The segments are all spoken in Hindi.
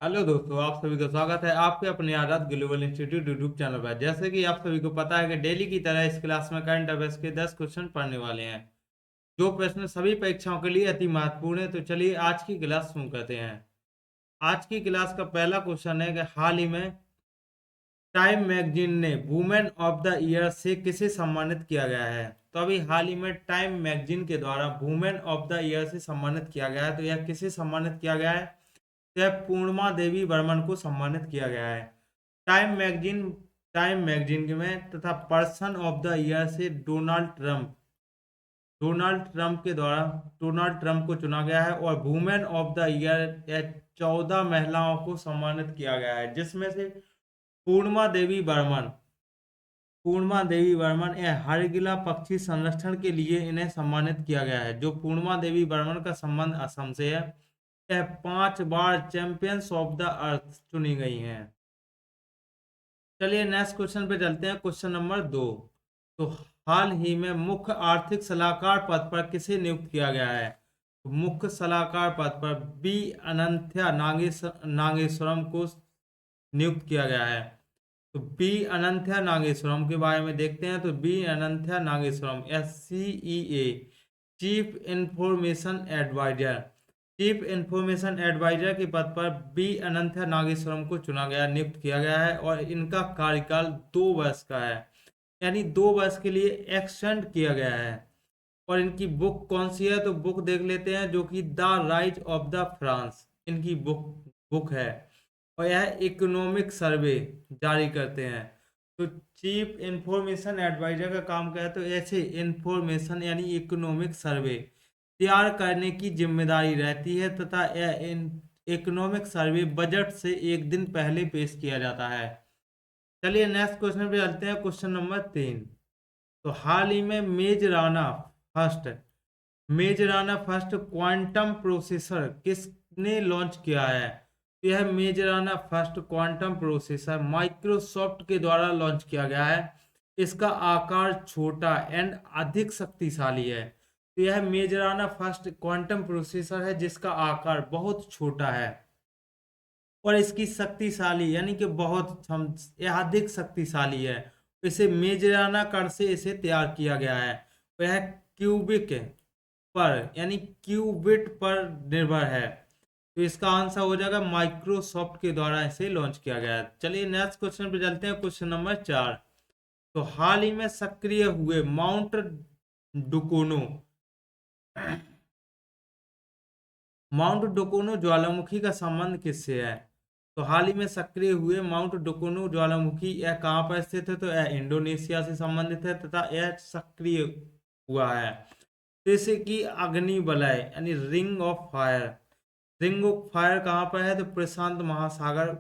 हेलो दोस्तों, आप सभी का स्वागत है आपके अपने आजाद ग्लोबल इंस्टीट्यूट यूट्यूब चैनल पर। जैसे कि आप सभी को पता है कि डेली की तरह इस क्लास में करंट अफेयर्स के 10 क्वेश्चन पढ़ने वाले हैं। जो प्रश्न सभी परीक्षाओं के लिए अति महत्वपूर्ण है। तो चलिए आज की क्लास शुरू करते हैं। आज की क्लास का पहला क्वेश्चन है कि हाल ही में टाइम मैगजीन ने वुमेन ऑफ द ईयर से किसे सम्मानित किया गया है। तो अभी हाल ही में टाइम मैगजीन के द्वारा वुमेन ऑफ द ईयर से सम्मानित किया गया है। तो यह किसे सम्मानित किया गया है? तो यह पूर्णिमा देवी बर्मन को सम्मानित किया गया है। टाइम मैगजीन टाइम मैगजीन में तथा पर्सन ऑफ द ईयर से डोनाल्ड ट्रंप को चुना गया है। और वुमेन ऑफ द ईयर 14 महिलाओं को सम्मानित किया गया है, जिसमें से पूर्णिमा देवी बर्मन पूर्णिमा देवी बर्मन यह हरगिला पक्षी संरक्षण के लिए इन्हें सम्मानित किया गया है। जो पूर्णिमा देवी बर्मन का संबंध असम से है। यह 5 बार चैंपियंस ऑफ द अर्थ चुनी गई हैं। चलिए नेक्स्ट क्वेश्चन पे चलते हैं। Question number 2। तो हाल ही में मुख्य आर्थिक सलाहकार पद पर किसे नियुक्त किया गया है? तो मुख्य सलाहकार पद पर बी अनंत्या नागेश्वरम को नियुक्त किया गया है। तो बी अनंत्या नागेश्वरम के बारे में देखते हैं। तो B Anantha Nageswaran SCEA chief information adviser chief information adviser के पद पर बी अनंत्या नागेश्वरम को चुना गया नियुक्त किया गया है। और इनका कार्यकाल 2 वर्ष का है, यानी 2 वर्ष के लिए एक्सटेंड किया गया है। और इनकी बुक कौन सी है? तो बुक देख लेते हैं, जो कि the rise of the France इनकी बुक बुक है। और यह इकोनॉमिक सर्वे जारी करते हैं। तो चीफ इंफॉर्मेशन एडवाइजर का काम क्या है? तो ऐसे इंफॉर्मेशन यानी इकोनॉमिक सर्वे तैयार करने की जिम्मेदारी रहती है, तथा यह इकोनॉमिक सर्वे बजट से एक दिन पहले पेश किया जाता है। चलिए नेक्स्ट क्वेश्चन पे चलते हैं। Question number 3। तो हाल ही में फर्स्ट मेज राना फर्स्ट क्वांटम प्रोसेसर किसने लॉन्च किया है? तो यह मेज Rana first quantum processor Microsoft के द्वारा लॉन्च किया गया है। इसका आकार छोटा एंड अधिक शक्तिशाली है। तो यह मेज राना फर्स्ट क्वांटम प्रोसेसर है, जिसका आकार बहुत छोटा है और इसकी शक्तिशाली यानी कि यह अधिक शक्तिशाली है। इसे मेजराना कर से इसे तैयार किया गया है। वह क्यूबिक पर यानी क्यूबिट पर निर्भर है। तो इसका आंसर हो जाएगा माइक्रोसॉफ्ट के द्वारा इसे लॉन्च किया गया है। चलिए नेक्स्ट क्वेश्चन पे चलते हैं। Question number 4। तो हाल ही में सक्रिय हुए डुकोनो माउंट डुकोनो ज्वालामुखी का संबंध किससे है? तो हाल ही में सक्रिय हुए माउंट डुकोनो ज्वालामुखी यह कहाँ पर स्थित है? तो यह इंडोनेशिया से संबंधित है तथा यह सक्रिय हुआ है। जैसे कि अग्नि वलय यानी रिंग ऑफ फायर कहाँ पर है? तो प्रशांत महासागर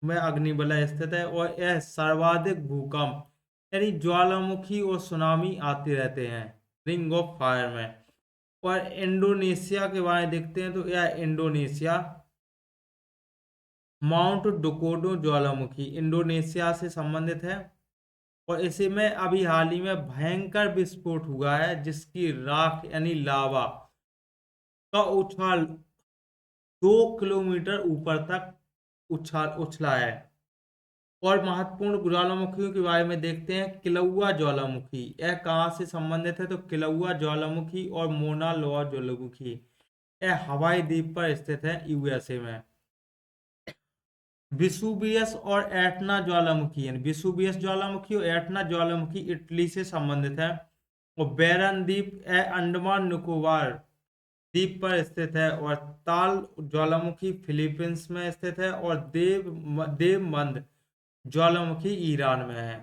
में अग्नि वलय स्थित है। और यह सर्वाधिक भूकंप यानी ज्वालामुखी और सुनामी आते रहते हैं रिंग ऑफ फायर में। और इंडोनेशिया के बारे में देखते हैं। तो यह इंडोनेशिया माउंट डुकोडो ज्वालामुखी इंडोनेशिया से संबंधित है। और इसी में अभी हाल ही में भयंकर विस्फोट हुआ है, जिसकी राख यानी लावा का उछाल 2 किलोमीटर ऊपर तक उछला है। और महत्वपूर्ण ज्वालामुखियों के बारे में देखते हैं। किलौआ ज्वालामुखी यह कहाँ से संबंधित है? तो किलौआ ज्वालामुखी और मोना लोआ ज्वालामुखी यह हवाई द्वीप पर स्थित है, USA में। विसुवियस और एटना ज्वालामुखी यानी विसुवियस ज्वालामुखी और एटना ज्वालामुखी इटली से संबंधित है। और बैरन द्वीप अंडमान निकोबार द्वीप पर स्थित है। और ताल ज्वालामुखी फिलीपींस में स्थित है। और देवमंद ज्वालामुखी ईरान में है।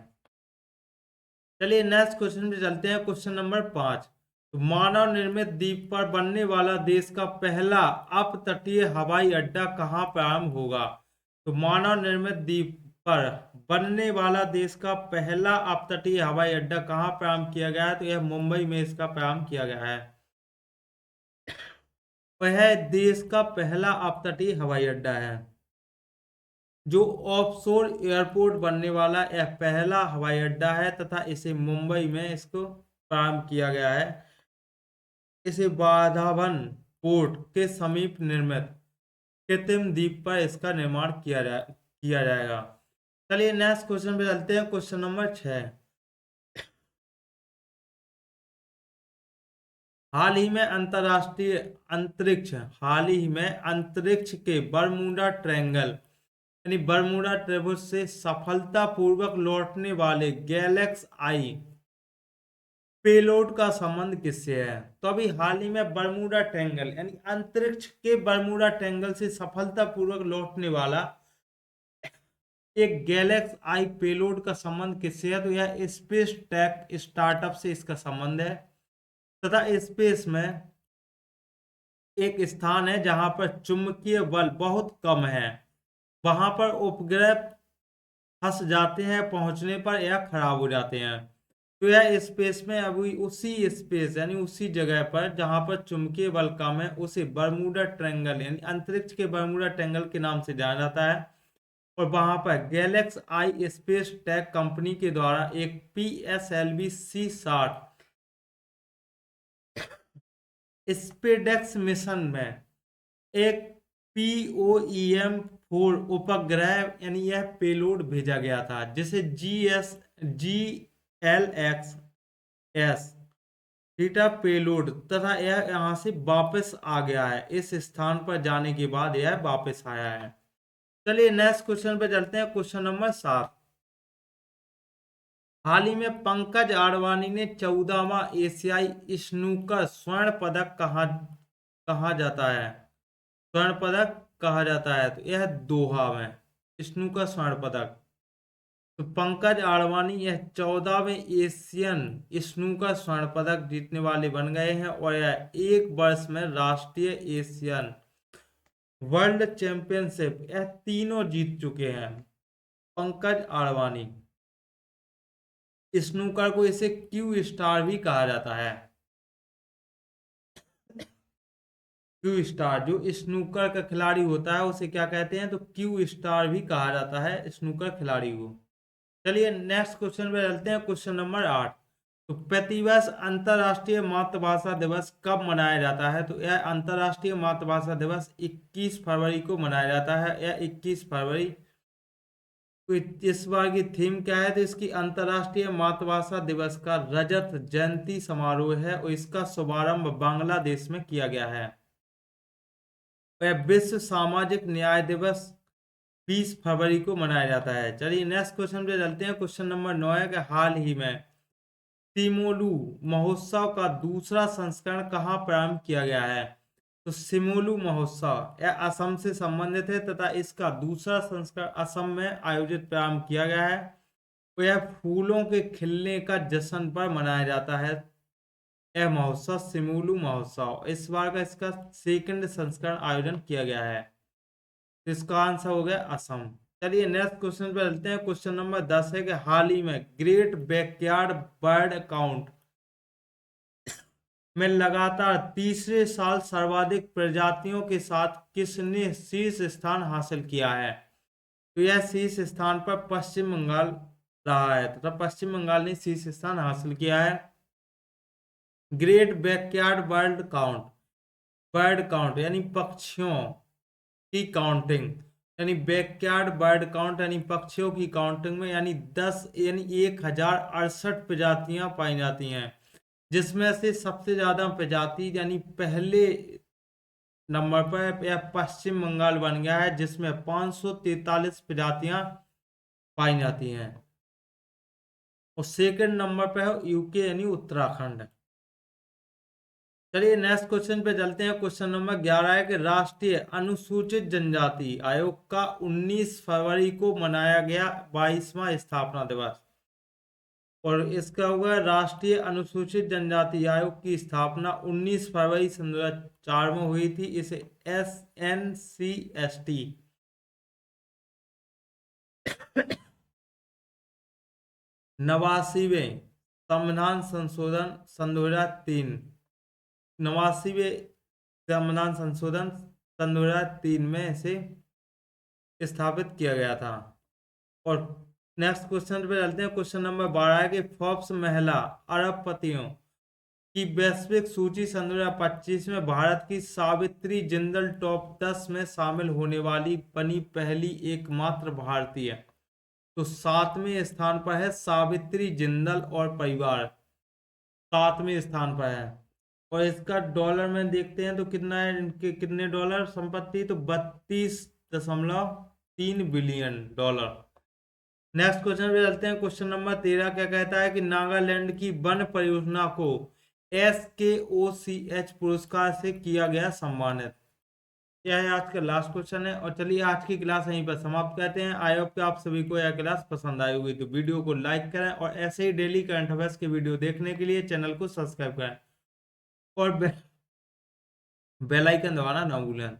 चलिए नेक्स्ट क्वेश्चन पे चलते हैं। Question number 5। तो मानव निर्मित द्वीप पर बनने वाला देश का पहला अपतटीय हवाई अड्डा कहाँ प्रारंभ होगा? तो मानव निर्मित द्वीप पर बनने वाला देश का पहला अपतटीय हवाई अड्डा कहाँ प्रारंभ किया गया है? तो यह मुंबई में इसका प्रारंभ किया गया है। वह देश का पहला अपतटीय हवाई अड्डा है। जो ऑफशोर एयरपोर्ट बनने वाला यह पहला हवाई अड्डा है, तथा इसे मुंबई में इसको प्रारंभ किया गया है। इसे बाधावन पोर्ट के समीप निर्मित कृत्रिम द्वीप पर इसका निर्माण किया जाएगा। चलिए नेक्स्ट क्वेश्चन पे चलते हैं, क्वेश्चन नंबर 6। हाल ही में अंतरिक्ष के बरमूडा ट्रायंगल यानी बरमूडा ट्रेवर्स से सफलतापूर्वक लौटने वाले गैलेक्स आई पेलोड का संबंध किससे है? तो अभी हाल ही में बरमूडा ट्रायंगल यानी अंतरिक्ष के बरमूडा ट्रायंगल से सफलतापूर्वक लौटने वाला एक गैलेक्स आई पेलोड का संबंध किससे है? तो यह स्पेस टेक स्टार्टअप से इसका संबंध है, तथा स्पेस में एक स्थान है जहां पर चुंबकीय बल बहुत कम है, वहां पर उपग्रह फंस जाते हैं, पहुंचने पर या खराब हो जाते हैं। तो यह स्पेस में अभी उसी स्पेस यानी उसी जगह पर जहां पर चुंबकीय बल कम है उसे बरमूडा ट्रायंगल यानी अंतरिक्ष के बरमूडा ट्रायंगल के नाम से जाना जाता है। और वहां पर गैलेक्स आई स्पेस टेक कंपनी के द्वारा एक PSLV C60 स्पेडेक्स मिशन में एक POEM-4 उपग्रह यानी यह पेलोड भेजा गया था, जिसे GLX-S थीटा पेलोड, तथा यह यहाँ से वापस आ गया है। इस स्थान पर जाने के बाद यह वापस आया है। चलिए नेक्स्ट क्वेश्चन पे चलते हैं, क्वेश्चन नंबर 7। हाल ही में पंकज आडवाणी ने 14वां एशियाई स्नूकर स्वर्ण पदक कहा जाता है? स्वर्ण पदक कहा जाता है, तो यह दोहा में स्नूकर स्वर्ण पदक। तो पंकज आडवाणी यह 14वें एशियन स्नूकर स्वर्ण पदक जीतने वाले बन गए हैं, और यह एक वर्ष में राष्ट्रीय, एशियन, वर्ल्ड चैंपियनशिप यह तीनों जीत चुके हैं पंकज आडवाणी। स्नूकर को इसे क्यू स्टार भी कहा जाता है। क्यू स्टार जो स्नूकर का खिलाड़ी होता है उसे क्या कहते हैं? तो क्यू स्टार भी कहा जाता है स्नूकर खिलाड़ी को। चलिए नेक्स्ट क्वेश्चन पे चलते हैं, क्वेश्चन नंबर 8। तो प्रतिवर्ष अंतरराष्ट्रीय मातृभाषा दिवस कब मनाया जाता है? तो यह अंतरराष्ट्रीय मातृभाषा दिवस 21 फरवरी को मनाया जाता है। यह 21 फरवरी। तो इस बार की थीम क्या है? तो इसकी अंतरराष्ट्रीय मातृभाषा दिवस का रजत जयंती समारोह है, और इसका शुभारंभ बांग्लादेश में किया गया है। वह विश्व सामाजिक न्याय दिवस 20 फरवरी को मनाया जाता है। चलिए नेक्स्ट क्वेश्चन पे चलते हैं, क्वेश्चन नंबर 9 है कि हाल ही में सिमोलू महोत्सव का दूसरा संस्करण कहाँ प्रारंभ किया गया है? तो सिमोलू महोत्सव यह असम से संबंधित है, तथा इसका दूसरा संस्करण असम में आयोजित प्रारंभ किया गया है। तो यह फूलों के खिलने का जश्न पर मनाया जाता है। यह महोत्सव सिमोलू महोत्सव इस बार का इसका सेकंड संस्करण आयोजन किया गया है। तो इसका आंसर हो गया असम। चलिए नेक्स्ट क्वेश्चन पे चलते हैं, क्वेश्चन नंबर 10 है कि हाल ही में ग्रेट बैकयार्ड बर्ड काउंट में लगातार तीसरे साल सर्वाधिक प्रजातियों के साथ किसने शीर्ष स्थान हासिल किया है? तो यह शीर्ष स्थान पर पश्चिम बंगाल रहा है, तथा पश्चिम बंगाल ने शीर्ष स्थान हासिल किया है। ग्रेट बैकयार्ड बर्ड काउंट यानी पक्षियों की काउंटिंग, यानी बैकयार्ड बर्ड काउंट यानी पक्षियों की काउंटिंग में यानी 1068 प्रजातियां पाई जाती हैं, जिसमें से सबसे ज्यादा प्रजाति यानी पहले नंबर पर यह पश्चिम बंगाल बन गया है, जिसमें 543 प्रजातियां पाई जाती हैं। और सेकंड नंबर पर है यूके यानी उत्तराखंड। चलिए नेक्स्ट क्वेश्चन पे चलते हैं, क्वेश्चन नंबर 11 है कि राष्ट्रीय अनुसूचित जनजाति आयोग का 19 फरवरी को मनाया गया 22वां स्थापना दिवस। और इसका हुआ राष्ट्रीय अनुसूचित जनजाति आयोग की स्थापना 19 फरवरी 2004 में हुई थी। इसे SNCST नवासीवें संविधान संशोधन सन 2003 89वें संविधान संशोधन सन 2003 में इसे स्थापित किया गया था। और नेक्स्ट क्वेश्चन पे चलते हैं, क्वेश्चन नंबर 12 है कि फोर्ब्स महिला अरबपतियों कि वैश्विक सूची सन 2025 में भारत की सावित्री जिंदल टॉप 10 में शामिल होने वाली बनी पहली एकमात्र भारतीय। तो 7वें स्थान पर है सावित्री जिंदल और परिवार, 7वें स्थान पर है। और इसका डॉलर में देखते हैं तो कितना है, इनके कितने डॉलर संपत्ति, तो 32.3 बिलियन डॉलर। नेक्स्ट क्वेश्चन पे चलते हैं। क्वेश्चन नंबर 13 क्या कहता है कि नागालैंड की वन परियोजना को SKOCH पुरस्कार से किया गया सम्मानित। यह है आज का लास्ट क्वेश्चन है। और चलिए आज की क्लास यहीं पर समाप्त करते हैं। आई होप कि आप सभी को यह क्लास पसंद आई होगी, तो वीडियो को लाइक करें और ऐसे ही डेली करंट अफेयर्स के वीडियो देखने के लिए चैनल को सब्सक्राइब करें और बेल आइकन दबाना ना भूलें।